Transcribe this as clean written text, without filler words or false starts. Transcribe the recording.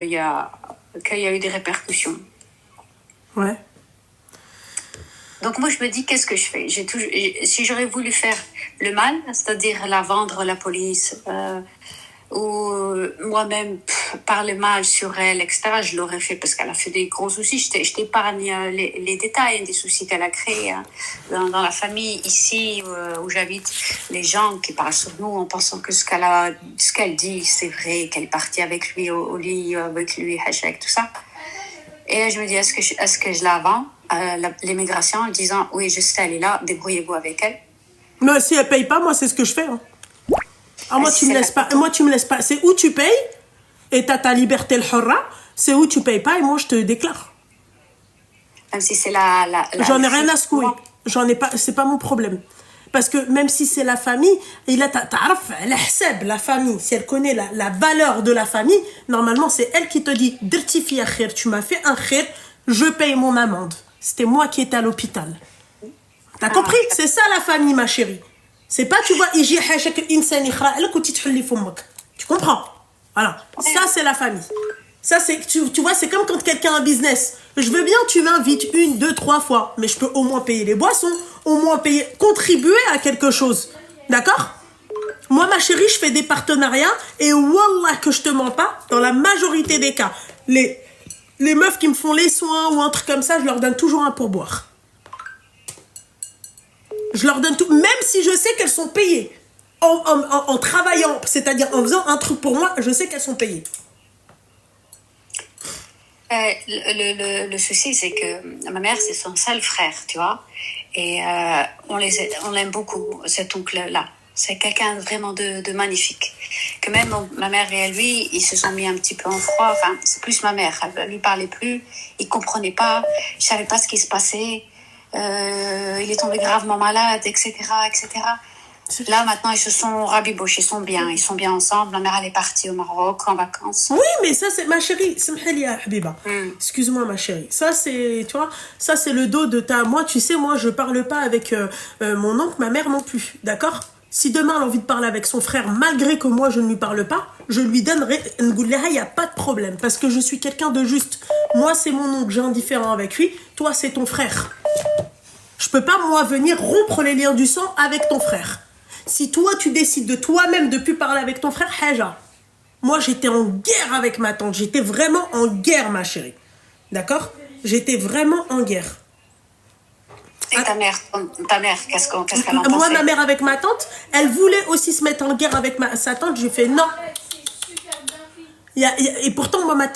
il y a, qu'il y a eu des répercussions. Ouais. Donc moi, je me dis, qu'est-ce que je fais? Si j'aurais voulu faire le mal, c'est-à-dire la vendre à la police, ou moi-même parler mal sur elle, etc., je l'aurais fait parce qu'elle a fait des gros soucis. Je t'épargne les détails des soucis qu'elle a créés dans la famille, ici où j'habite. Les gens qui parlent sur nous en pensant que ce qu'elle dit, c'est vrai, qu'elle est partie avec lui au lit, avec lui, hashtag, tout ça. Et là, je me dis, est-ce que je la vends à l'immigration en disant, oui, juste elle est là, débrouillez-vous avec elle. Mais si elle paye pas, moi, c'est ce que je fais. Hein. Ah, moi, Si tu me laisses pas. Moi, tu me laisses pas. C'est où tu payes et t'as ta liberté le hurra. C'est où tu payes pas et moi, je te déclare. Même si c'est J'en ai rien à secouer. J'en ai pas. C'est pas mon problème. Parce que même si c'est la famille, et là, la famille, si elle connaît la valeur de la famille, normalement, c'est elle qui te dit, Dirtifi akhir, tu m'as fait un khir, je paye mon amende. C'était moi qui étais à l'hôpital. T'as compris? C'est ça la famille, ma chérie. C'est pas, tu vois, tu comprends? Voilà. Ça, c'est la famille. Ça, c'est, tu vois, c'est comme quand quelqu'un a un business. Je veux bien, tu m'invites 1, 2, 3 fois, mais je peux au moins payer les boissons, au moins contribuer à quelque chose. D'accord? Moi, ma chérie, je fais des partenariats et wallah que je te mens pas, dans la majorité des cas, les meufs qui me font les soins ou un truc comme ça, je leur donne toujours un pourboire. Je leur donne tout, même si je sais qu'elles sont payées. En travaillant, c'est-à-dire en faisant un truc pour moi, je sais qu'elles sont payées. Le souci, c'est que ma mère, c'est son seul frère, tu vois. Et on l'aime beaucoup, cet oncle-là. C'est quelqu'un vraiment de magnifique. Que même ma mère et lui, ils se sont mis un petit peu en froid. Enfin, c'est plus ma mère. Elle lui parlait plus. Il comprenait pas. Je savais pas ce qui se passait. Il est tombé gravement malade, etc., etc. Là, maintenant, ils se sont rabibochés, ils sont bien ensemble. Ma mère, elle est partie au Maroc en vacances. Oui, mais ça, c'est ma chérie. Habiba. Excuse-moi, ma chérie. Ça, c'est, tu vois, ça, c'est le dos de ta. Moi, tu sais, moi, je parle pas avec mon oncle, ma mère non plus. D'accord? Si demain, elle a envie de parler avec son frère, malgré que moi, je ne lui parle pas, je lui donnerai. Il n'y a pas de problème. Parce que je suis quelqu'un de juste. Moi, c'est mon oncle, j'ai un différent avec lui. Toi, c'est ton frère. Je peux pas, moi, venir rompre les liens du sang avec ton frère. Si toi, tu décides de toi-même de plus parler avec ton frère, Haja. Moi, j'étais en guerre avec ma tante. J'étais vraiment en guerre, ma chérie. D'accord? J'étais vraiment en guerre. Et ta mère, qu'est-ce qu'elle en pensait? Moi, ma mère avec ma tante, elle voulait aussi se mettre en guerre avec sa tante. J'ai fait non. Et pourtant, moi, ma tante,